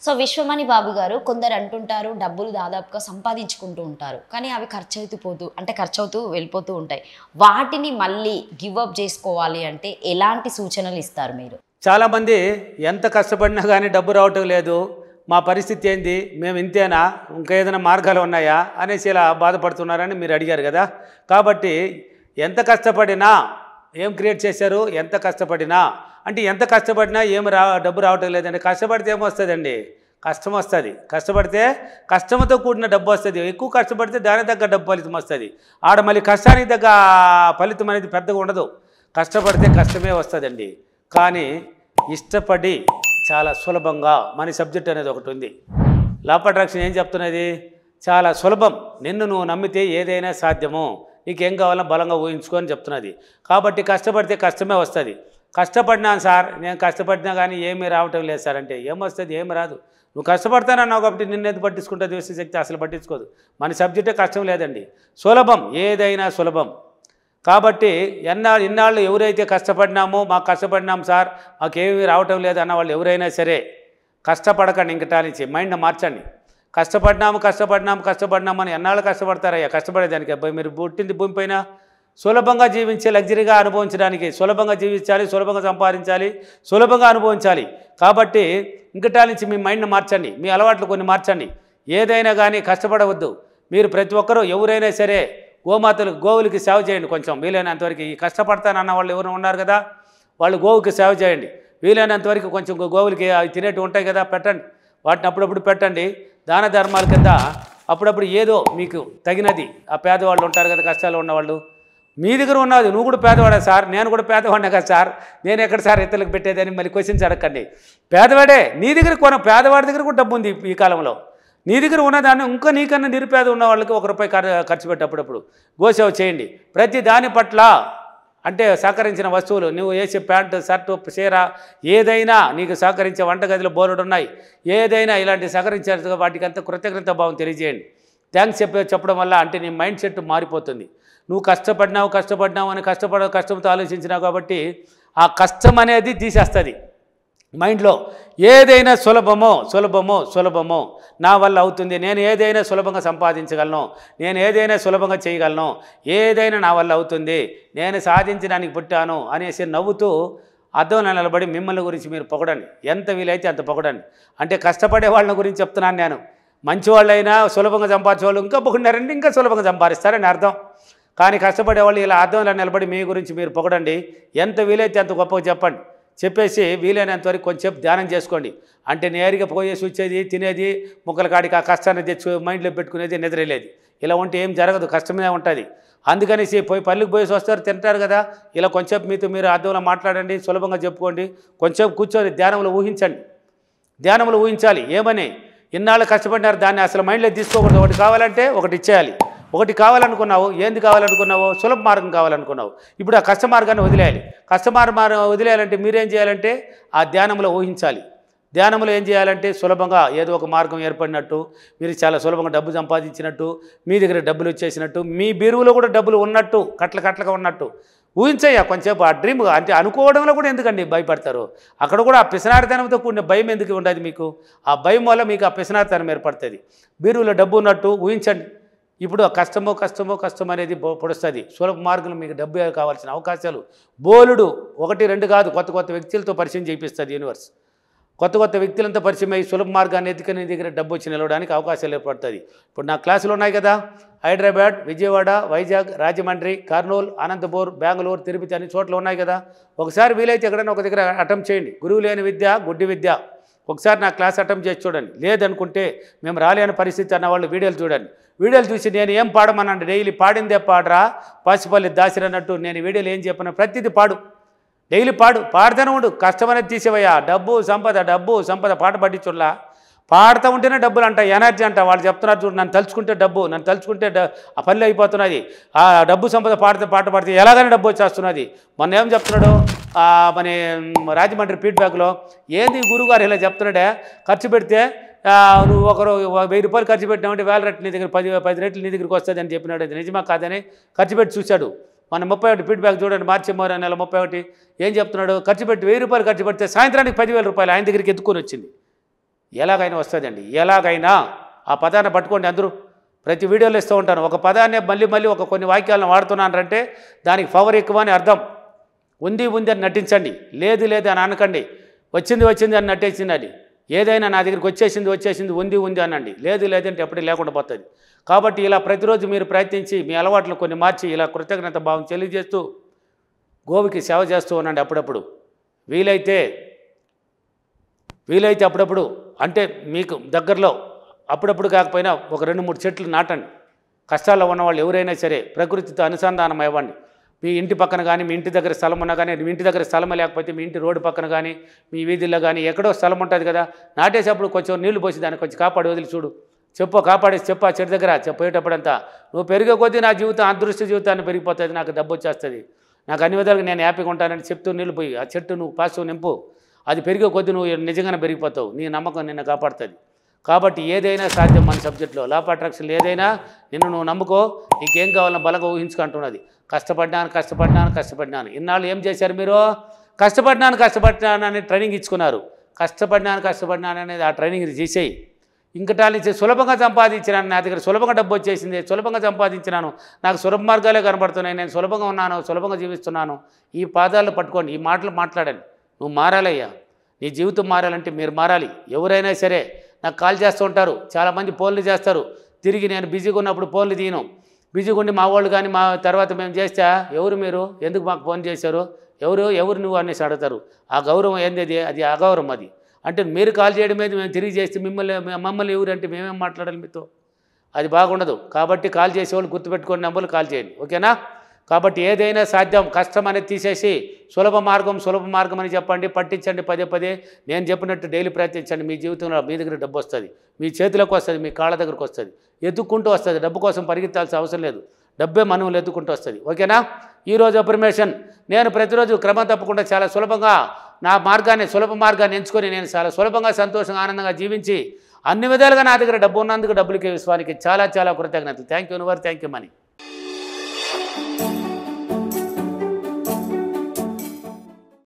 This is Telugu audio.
సో విశ్వమణి బాబు గారు కొందరు అంటుంటారు డబ్బులు దాదాపుగా సంపాదించుకుంటూ ఉంటారు, కానీ అవి ఖర్చు అవుతూ వెళ్ళిపోతూ ఉంటాయి. వాటిని మళ్ళీ గివ్ అప్ చేసుకోవాలి అంటే ఎలాంటి సూచనలు ఇస్తారు మీరు? చాలామంది ఎంత కష్టపడినా కానీ డబ్బు రావటం లేదు, మా పరిస్థితి ఏంది, మేము ఇంతేనా, ఇంకా ఏదైనా మార్గాలు ఉన్నాయా అనేసి ఇలా బాధపడుతున్నారని మీరు అడిగారు కదా. కాబట్టి ఎంత కష్టపడినా ఏం క్రియేట్ చేశారు, ఎంత కష్టపడినా అంటే ఎంత కష్టపడినా డబ్బు రావటం లేదండి. కష్టపడితే ఏమొస్తుందండి, కష్టం వస్తుంది. కష్టపడితే కష్టంతో కూడిన డబ్బు వస్తుంది. ఎక్కువ కష్టపడితే దానికి తగ్గ డబ్బు ఫలితం వస్తుంది. ఆడ మళ్ళీ కష్టానికి తగ్గ ఫలితం అనేది పెద్దగా ఉండదు. కష్టపడితే కష్టమే వస్తుందండి. కానీ ఇష్టపడి చాలా సులభంగా మనీ సబ్జెక్ట్ అనేది ఒకటి ఉంది. లా ఆఫ్ అట్రాక్షన్ ఏం చెప్తున్నది, చాలా సులభం, నిన్ను నువ్వు నమ్మితే ఏదైనా సాధ్యము, నీకేం కావాలన్నా బలంగా ఊహించుకొని చెప్తున్నది. కాబట్టి కష్టపడితే కష్టమే వస్తుంది. కష్టపడినాను సార్, నేను కష్టపడినా కానీ ఏమీ రావటం లేదు సార్ అంటే ఏమొస్తుంది, ఏమి రాదు. నువ్వు కష్టపడతానన్నావు కాబట్టి నిన్నెది పట్టించుకుంటుంది విశ్వశక్తి, అసలు పట్టించుకోదు. మన సబ్జెక్టే కష్టం లేదండి, సులభం, ఏదైనా సులభం. కాబట్టి ఇన్నాళ్ళు ఎవరైతే కష్టపడినామో, మాకు కష్టపడినాం సార్ మాకేమీ రావటం లేదు అన్న వాళ్ళు ఎవరైనా సరే కష్టపడకండి. ఇంకటా నుంచి మైండ్ మార్చండి. కష్టపడినాము అని ఎన్నాళ్ళు కష్టపడతారయ్యా? కష్టపడేదానికి అబ్బాయి మీరు పుట్టింది భూమిపైన సులభంగా జీవించే, లగ్జరీగా అనుభవించడానికి. సులభంగా జీవించాలి, సులభంగా సంపాదించాలి, సులభంగా అనుభవించాలి. కాబట్టి ఇంకటా నుంచి మీ మైండ్ని మార్చండి, మీ అలవాట్లు కొన్ని మార్చండి. ఏదైనా కానీ కష్టపడవద్దు. మీరు ప్రతి ఒక్కరూ ఎవరైనా సరే గోవులకి సేవ చేయండి. కొంచెం వీలైనంతవరకు ఈ కష్టపడతానన్న వాళ్ళు ఎవరు ఉన్నారు కదా, వాళ్ళు గోవుకి సేవ చేయండి. వీలైనంతవరకు కొంచెం గోవులకి అవి తినేటివి ఉంటాయి కదా, పెట్టండి. వాటిని అప్పుడప్పుడు పెట్టండి. దాన ధర్మాల కింద అప్పుడప్పుడు ఏదో మీకు తగినది. ఆ పేదవాళ్ళు ఉంటారు కదా, కష్టాలు ఉన్నవాళ్ళు, మీ దగ్గర ఉన్నది. నువ్వు కూడా పేదవాడా సార్? నేను కూడా పేదవాడినే కదా సార్, నేను ఎక్కడ సార్ ఇతరులకు పెట్టేదని మరి క్వశ్చన్స్ అడగండి. పేదవాడే నీ దగ్గర పేదవాడి దగ్గర కూడా డబ్బు ఉంది ఈ కాలంలో. నీ దగ్గర ఉన్నదాన్ని ఇంకా నీకన్నా నిరుపేద ఉన్న వాళ్ళకి ₹1 ఖర్చు పెట్టి అప్పుడప్పుడు గోసేవ చేయండి. ప్రతి దాని పట్ల అంటే సహకరించిన వస్తువులు, నువ్వు వేసే ప్యాంటు, షర్టు, చీర, ఏదైనా నీకు సహకరించే వంటగదిలో బోలెడు ఉన్నాయి, ఏదైనా ఇలాంటి సహకరించేట్టుగా వాటికి అంతా కృతజ్ఞత భావం తెలియజేయండి. థ్యాంక్స్ చెప్పడం వల్ల అంటే నీ మైండ్ సెట్ మారిపోతుంది. నువ్వు కష్టపడినావు అని కష్టంతో ఆలోచించినావు కాబట్టి ఆ కష్టం అనేది తీసేస్తుంది మైండ్లో. ఏదైనా సులభమో నా వల్ల అవుతుంది, నేను ఏదైనా సులభంగా సంపాదించగలను, నేను ఏదైనా సులభంగా చేయగలను, ఏదైనా నా వల్ల అవుతుంది, నేను సాధించడానికి పుట్టాను అనేసి నవ్వుతూ అద్దంలో నిలబడి మిమ్మల్ని గురించి మీరు పొగడండి. ఎంత వీలైతే అంత పొగడండి. అంటే కష్టపడే వాళ్ళ గురించి చెప్తున్నాను నేను. మంచివాళ్ళైనా సులభంగా సంపాదించే వాళ్ళు ఇంకా పొగిడినారంటే ఇంకా సులభంగా సంపాదిస్తారని అర్థం. కానీ కష్టపడేవాళ్ళు ఇలా అద్దంలో నిలబడి మీ గురించి మీరు పొగడండి. ఎంత వీలైతే అంత గొప్పగా చెప్పండి. చెప్పేసి వీలైనంతవరకు కొంచెం ధ్యానం చేసుకోండి. అంటే నేరుగా పోయేసి వచ్చేది, తినేది, ముక్కల కాడికి ఆ కష్టాన్ని తెచ్చు మైండ్లో పెట్టుకునేది, నిద్రలేదు. ఇలా ఉంటే ఏం జరగదు, కష్టమే ఉంటుంది. అందుకనేసి పల్లెకి పోయేసి వస్తారు, తింటారు కదా. ఇలా కొంచెం మీతో మీరు అర్థంలో మాట్లాడండి, సులభంగా చెప్పుకోండి. కొంచెం కూర్చొని ధ్యానంలో ఊహించండి. ధ్యానంలో ఊహించాలి ఏమని, ఇన్నాళ్ళు కష్టపడినారు, దాన్ని అసలు మైండ్లో తీసుకోకూడదు. ఒకటి కావాలంటే ఒకటి ఇచ్చేయాలి. ఒకటి కావాలనుకున్నావు, ఏంది కావాలనుకున్నావు, సులభ మార్గం కావాలనుకున్నావు. ఇప్పుడు ఆ కష్ట మార్గాన్ని వదిలేయాలి. మార్గం వదిలేయాలంటే మీరేం చేయాలంటే ఆ ధ్యానంలో ఊహించాలి. ధ్యానంలో ఏం చేయాలంటే సులభంగా ఏదో ఒక మార్గం ఏర్పడినట్టు, మీరు చాలా సులభంగా డబ్బు సంపాదించినట్టు, మీ దగ్గర డబ్బులు వచ్చేసినట్టు, మీ బీరువులో కూడా డబ్బులు ఉన్నట్టు, కట్లగా ఉన్నట్టు ఊహించయ్యా. కొంచెంసేపు ఆ డ్రీమ్ అంటే అనుకోవడంలో కూడా ఎందుకండి భయపడతారు? అక్కడ కూడా ఆ పిసనారితనంతో కూడిన భయం ఎందుకు ఉండదు మీకు? ఆ భయం వల్ల మీకు ఆ పిసనారితనం ఏర్పడుతుంది. బీరువులో డబ్బు ఉన్నట్టు ఊహించండి. ఇప్పుడు కష్టం అనేది పొడుస్తుంది. సులభ మార్గంలో మీకు డబ్బు కావాల్సిన అవకాశాలు బోలుడు, 1, 2 కాదు, కొత్త వ్యక్తులతో పరిచయం చేయిస్తుంది యూనివర్స్. కొత్త వ్యక్తులంతా పరిచయం అయ్యి సులభ మార్గాన్ని ఎదుకుని దగ్గర డబ్బు వచ్చి నిలవడానికి అవకాశాలు ఏర్పడుతుంది. ఇప్పుడు నా క్లాసులు ఉన్నాయి కదా, హైదరాబాద్, విజయవాడ, వైజాగ్, రాజమండ్రి, కర్నూలు, అనంతపూర్, బెంగళూరు, తిరుపతి అన్ని చోట్ల ఉన్నాయి కదా. ఒకసారి వీలైతే ఎక్కడైనా ఒక దగ్గర అటెంప్ట్ చేయండి. గురువు లేని విద్య గుడ్డి విద్య. ఒకసారి నా క్లాస్ అటెంప్ట్ చేసి చూడండి. లేదనుకుంటే మేము రాలేని పరిస్థితి అన్న వాళ్ళు వీడియోలు చూడండి. వీడియోలు చూసి నేను ఏం పాడమన్నాను, డైలీ పాడిందే పాడరా పసిపల్లి దాసిరన్నట్టు నేను వీడియోలు ఏం చెప్పిన ప్రతిదీ పాడు, డైలీ పాడుతూనే ఉండు. కష్టం అనేది తీసేవయ్యా. డబ్బు సంపద పాట పట్టించులా పాడుతూ ఉంటేనే డబ్బులు అంట, ఎనర్జీ అంట. వాళ్ళు చెప్తున్నారు చూడు, నన్ను తలుచుకుంటే ఆ పనులు అయిపోతున్నది. ఆ డబ్బు సంపద పాట పాడితే ఎలాగైనా డబ్బు వచ్చేస్తున్నది. మొన్న ఏం చెప్తున్నాడు మన రాజమండ్రి ఫీడ్బ్యాక్లో, ఏంది గురువుగారు ఇలా చెప్తున్నాడే, ఖర్చు పెడితే నువ్వు ₹1000 ఖర్చు పెట్టినామంటే 1000 రెట్లు నీ దగ్గర 10 రెట్లు నీ దగ్గరికి వస్తుంది అని చెప్పినాడు. అది నిజమా కాదని ఖర్చు పెట్టి చూశాడు. మన 31 ఫీడ్బ్యాక్ చూడండి, మార్చి నెల 31 ఏం చెప్తున్నాడు, ఖర్చు పెట్టి ₹1000 ఖర్చు పెడితే సాయంత్రానికి ₹10,000 ఆయన దగ్గరికి ఎత్తుకొని వచ్చింది. ఎలాగైనా వస్తుందండి. ఎలాగైనా ఆ పదాన్ని పట్టుకోండి అందరూ. ప్రతి వీడియోలో ఇస్తూ ఉంటాను. ఒక పదాన్ని మళ్ళీ మళ్ళీ కొన్ని వాక్యాలను వాడుతున్నానంటే దానికి పవర్ ఎక్కువ అని అర్థం. ఉంది అని నటించండి, లేదు అని అనకండి. వచ్చింది అని నటించిందండి. ఏదైనా నా దగ్గరికి వచ్చేసింది ఉంది అనండి. లేదంటే ఎప్పటికీ లేకుండా పోతుంది. కాబట్టి ఇలా ప్రతిరోజు మీరు ప్రయత్నించి మీ అలవాట్లు కొన్ని మార్చి ఇలా కృతజ్ఞత భావం తెలియజేస్తూ గోవుకి సేవ చేస్తూ ఉండండి. అప్పుడప్పుడు వీలైతే అప్పుడప్పుడు అంటే మీకు దగ్గరలో అప్పుడప్పుడు కాకపోయినా ఒక 2-3 చెట్లు నాటండి. కష్టాల్లో ఉన్నవాళ్ళు ఎవరైనా సరే ప్రకృతితో అనుసంధానం అవ్వండి. మీ ఇంటి పక్కన కానీ, మీ ఇంటి దగ్గర స్థలం ఉన్నా కానీ, మీ ఇంటి దగ్గర స్థలం లేకపోతే మీ ఇంటి రోడ్డు పక్కన కానీ, మీ వీధుల్లో కానీ ఎక్కడో స్థలం ఉంటుంది కదా, నాటేసేప్పుడు కొంచెం నీళ్లు పోసి దాన్ని కొంచెం కాపాడి వదిలి చూడు. కాపాడేసి చెప్పు ఆ చెట్టు దగ్గర చెప్పేటప్పుడంతా నువ్వు పెరిగే కొద్దీ నా జీవితం అదృష్ట జీవితాన్ని పెరిగిపోతుంది, నాకు డబ్బు వచ్చేస్తుంది, నాకు అన్ని విధాలుగా నేను హ్యాపీగా ఉంటానని చెప్తూ నీళ్ళు పోయి ఆ చెట్టు నువ్వు పాసు నింపు. అది పెరిగే కొద్దీ నువ్వు నిజంగానే పెరిగిపోతావు. నీ నమ్మకం నిన్ను కాపాడుతుంది. కాబట్టి ఏదైనా సాధ్యం మన సబ్జెక్టులో. లా ఆఫ్ అట్రాక్షన్ ఏదైనా నిన్ను నువ్వు నమ్ముకో, నీకేం కావాలని బలంగా ఊహించుకుంటున్నది. కష్టపడినాను. ఇన్నాళ్ళు ఏం చేశారు మీరు? కష్టపడినాను అని ట్రైనింగ్ ఇచ్చుకున్నారు. కష్టపడినాను అనేది ఆ ట్రైనింగ్ చేసేయి. ఇంకటాల నుంచి సులభంగా సంపాదించినాను, నా దగ్గర సులభంగా డబ్బు వచ్చేసింది, సులభంగా సంపాదించినాను, నాకు సులభ మార్గాలే కనబడుతున్నాయి, నేను సులభంగా ఉన్నాను, సులభంగా జీవిస్తున్నాను. ఈ పాదాలు పట్టుకోండి, ఈ మాటలు మాట్లాడండి. నువ్వు మారాలయ్యా. నీ జీవితం మారాలంటే మీరు మారాలి. ఎవరైనా సరే నాకు కాల్ చేస్తూ ఉంటారు, చాలామంది ఫోన్లు చేస్తారు. తిరిగి నేను బిజీగా ఉన్నప్పుడు ఫోన్లు తీయను. బిజీగా ఉండి మా వాళ్ళు కానీ మా తర్వాత మేము చేస్తా ఎవరు మీరు, ఎందుకు మాకు ఫోన్ చేశారు, ఎవరు నువ్వు అనేసి అడుగుతారు. ఆ గౌరవం ఏంది? అది అగౌరవం. అది అంటే మీరు కాల్ చేయడం మీద మేము తిరిగి చేస్తే మమ్మల్ని ఎవరంటే మేమేం మాట్లాడాలి మీతో? అది బాగుండదు. కాబట్టి కాల్ చేసేవాళ్ళు గుర్తుపెట్టుకోండి, నెంబర్లు కాల్ చేయండి, ఓకేనా? కాబట్టి ఏదైనా సాధ్యం. కష్టం అనేది తీసేసి సులభ మార్గం అని చెప్పండి, పట్టించండి పదే. నేను చెప్పినట్టు డైలీ ప్రయత్నించండి. మీ జీవితంలో మీ దగ్గర డబ్బు వస్తుంది, మీ చేతిలోకి వస్తుంది, మీ కాళ్ళ దగ్గరకు వస్తుంది, ఎత్తుక్కుంటూ వస్తుంది. డబ్బు కోసం పరిగెత్తాల్సిన అవసరం లేదు, డబ్బే మనవులు ఎత్తుకుంటూ వస్తుంది, ఓకేనా? ఈరోజు అఫర్మేషన్. నేను ప్రతిరోజు క్రమం తప్పకుండా చాలా సులభంగా నా సులభ మార్గాన్ని ఎంచుకొని నేను చాలా సులభంగా సంతోషంగా ఆనందంగా జీవించి అన్ని విధాలుగా నా దగ్గర డబ్బు ఉన్నందుకు డబ్బులకి విశ్వానికి చాలా కృతజ్ఞతలు. Thank you universe, thank you money.